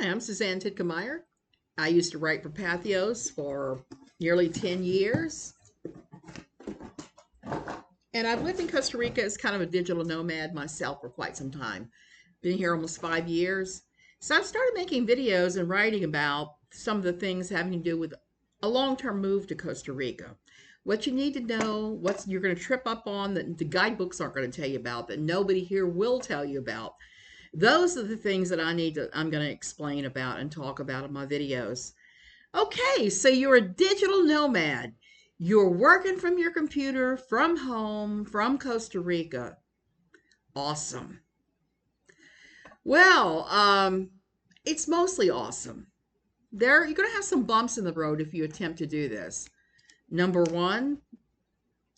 Hi, I'm Suzanne Titkemeyer. I used to write for Pathos for nearly 10 years, and I've lived in Costa Rica as kind of a digital nomad myself for quite some time. Been here almost 5 years. So I've started making videos and writing about some of the things having to do with a long-term move to Costa Rica. What you need to know, what you're going to trip up on that the guidebooks aren't going to tell you about, that nobody here will tell you about. Those are the things that I'm going to explain about and talk about in my videos. Okay, so you're a digital nomad. You're working from your computer, from home, from Costa Rica. Awesome. Well, it's mostly awesome. You're going to have some bumps in the road if you attempt to do this. Number one,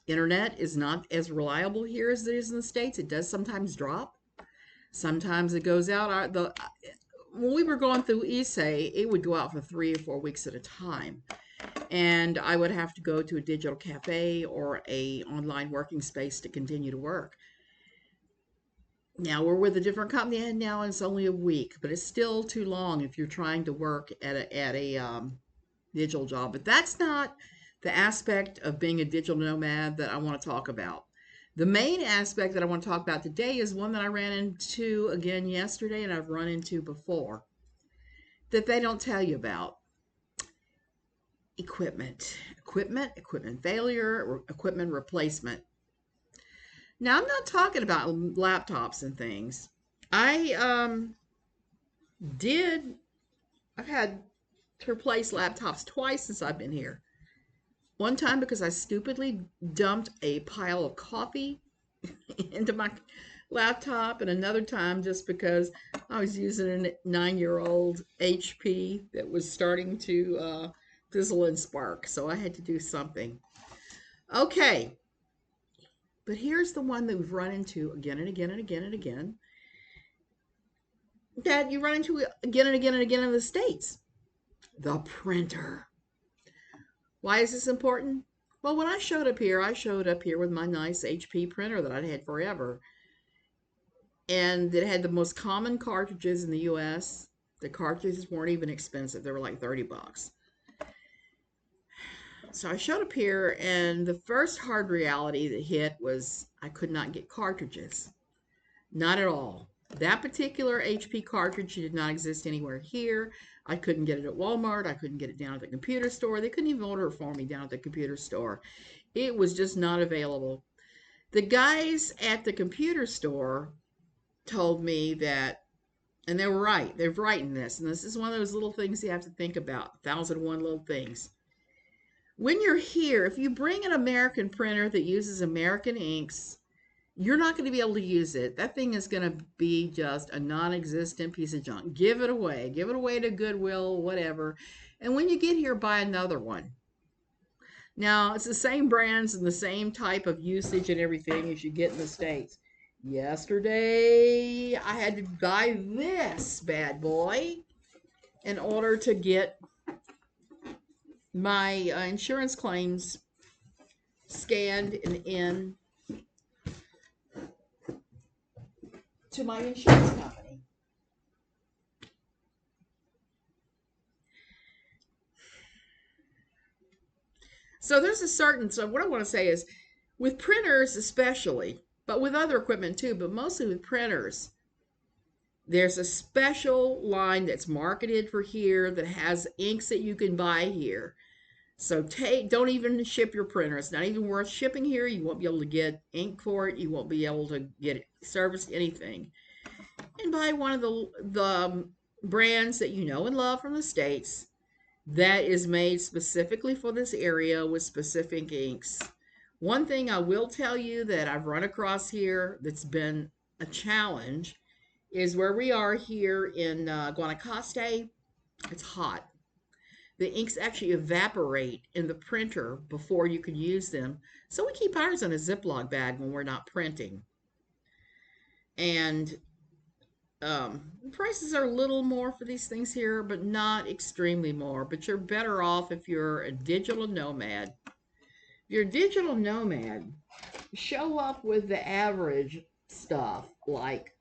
internet is not as reliable here as it is in the States. It does sometimes drop. Sometimes it goes out. When we were going through ISE, it would go out for 3 or 4 weeks at a time. And I would have to go to a digital cafe or a online working space to continue to work. Now we're with a different company, and now it's only a week, but it's still too long if you're trying to work at a digital job. But that's not the aspect of being a digital nomad that I want to talk about. The main aspect that I want to talk about today is one that I ran into again yesterday, and I've run into before, that they don't tell you about. Equipment failure, or equipment replacement. Now, I'm not talking about laptops and things. I've had to replace laptops twice since I've been here. One time because I stupidly dumped a pile of coffee into my laptop, and another time just because I was using a 9-year-old HP that was starting to fizzle and spark, so I had to do something. Okay, but here's the one that we've run into again and again and again and again, that you run into again and again and again in the States. The printer. Why is this important? Well, when I showed up here with my nice HP printer that I'd had forever, and it had the most common cartridges in the US. The cartridges weren't even expensive. They were like 30 bucks. So I showed up here, and the first hard reality that hit was I could not get cartridges. Not at all. That particular HP cartridge did not exist anywhere here. I couldn't get it at Walmart. I couldn't get it down at the computer store. They couldn't even order it for me down at the computer store. It was just not available. The guys at the computer store told me that, and they were right. They're right in this. And this is one of those little things you have to think about. 1,001 little things. When you're here, if you bring an American printer that uses American inks, you're not going to be able to use it. That thing is going to be just a non-existent piece of junk. Give it away. Give it away to Goodwill, whatever. And when you get here, buy another one. Now, it's the same brands and the same type of usage and everything as you get in the States. Yesterday, I had to buy this bad boy in order to get my insurance claims scanned and in to my insurance company. So what I want to say is, with printers especially, but with other equipment too, but mostly with printers, there's a special line that's marketed for here that has inks that you can buy here. So don't even ship your printer. It's not even worth shipping here. You won't be able to get ink for it. You won't be able to get it serviced, anything. And buy one of the brands that you know and love from the States that is made specifically for this area with specific inks. One thing I will tell you that I've run across here that's been a challenge is where we are here in Costa. It's hot. The inks actually evaporate in the printer before you can use them. So we keep ours in a Ziploc bag when we're not printing. And prices are a little more for these things here, but not extremely more. But you're better off if you're a digital nomad. If you're a digital nomad, show up with the average stuff like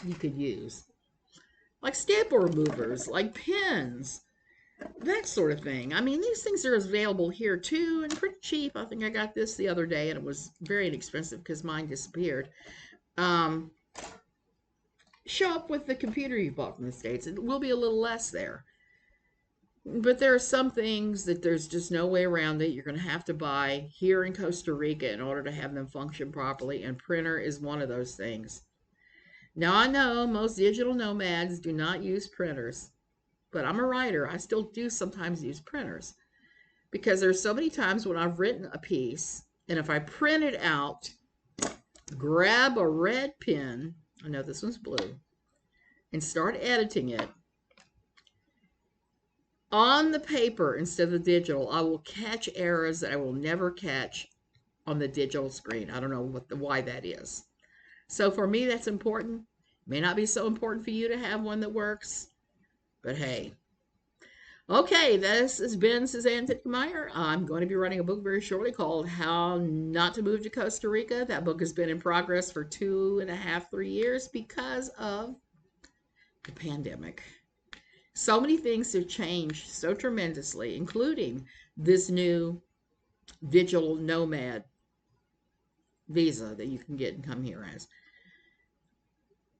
you could use. like staple removers, like pens, that sort of thing. I mean, these things are available here too and pretty cheap. I think I got this the other day and it was very inexpensive because mine disappeared. Um, Show up with the computer you bought from the States. It will be a little less there. But there are some things that there's just no way around it. You're going to have to buy here in Costa Rica in order to have them function properly, and printer is one of those things. Now, I know most digital nomads do not use printers, but I'm a writer. I still do sometimes use printers because there's so many times when I've written a piece, and if I print it out, grab a red pen, I know this one's blue, and start editing it on the paper instead of the digital, I will catch errors that I will never catch on the digital screen. I don't know why that is. So for me, that's important. May not be so important for you to have one that works, but hey. Okay, this has been Suzanne Titkemeyer. I'm going to be writing a book very shortly called How Not to Move to Costa Rica. That book has been in progress for 2.5, 3 years because of the pandemic. So many things have changed so tremendously, including this new digital nomad visa that you can get and come here as.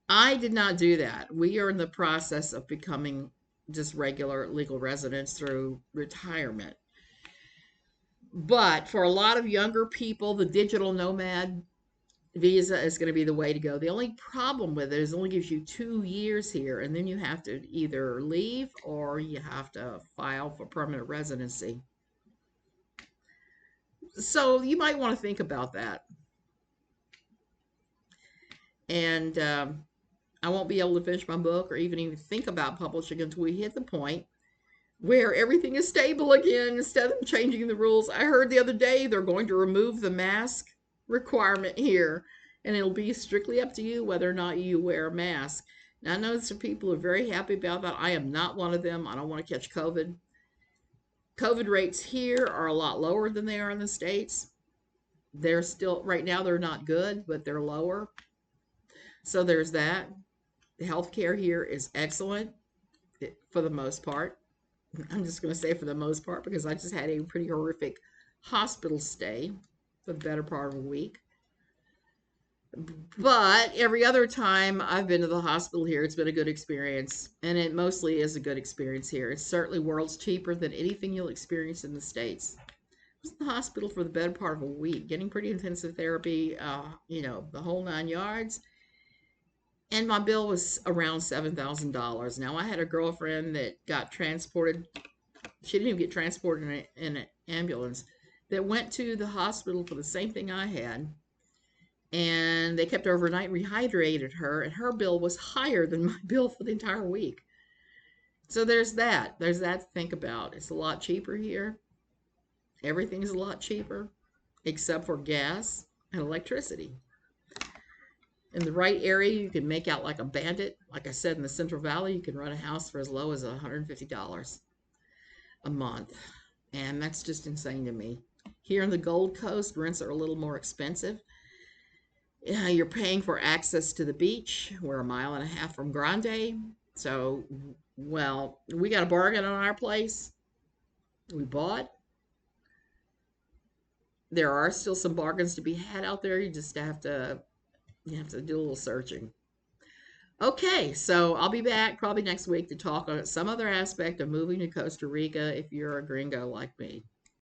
I did not do that. We are in the process of becoming just regular legal residents through retirement. But for a lot of younger people, the digital nomad visa is going to be the way to go. The only problem with it is it only gives you 2 years here, and then you have to either leave or you have to file for permanent residency. So you might want to think about that. And I won't be able to finish my book or even think about publishing until we hit the point where everything is stable again instead of changing the rules. I heard the other day they're going to remove the mask requirement here, and it'll be strictly up to you whether or not you wear a mask. Now, I know some people are very happy about that. I am not one of them. I don't want to catch COVID. COVID rates here are a lot lower than they are in the States. They're still, right now, they're not good, but they're lower. So there's that. The healthcare here is excellent for the most part. I'm just going to say for the most part because I just had a pretty horrific hospital stay for the better part of a week. But every other time I've been to the hospital here, it's been a good experience. And it mostly is a good experience here. It's certainly worlds cheaper than anything you'll experience in the States. I was in the hospital for the better part of a week, getting pretty intensive therapy, the whole 9 yards. And my bill was around $7,000. Now, I had a girlfriend that got transported. She didn't even get transported in an ambulance, that went to the hospital for the same thing I had. And they kept her overnight, rehydrated her, and her bill was higher than my bill for the entire week. So there's that. There's that to think about. It's a lot cheaper here. Everything's a lot cheaper, except for gas and electricity. In the right area, you can make out like a bandit. Like I said, in the Central Valley, you can rent a house for as low as $150 a month. And that's just insane to me. Here in the Gold Coast, rents are a little more expensive. You're paying for access to the beach. We're 1.5 miles from Grande. So, well, we got a bargain on our place. We bought. There are still some bargains to be had out there. You have to do a little searching. Okay, so I'll be back probably next week to talk on some other aspect of moving to Costa Rica if you're a gringo like me.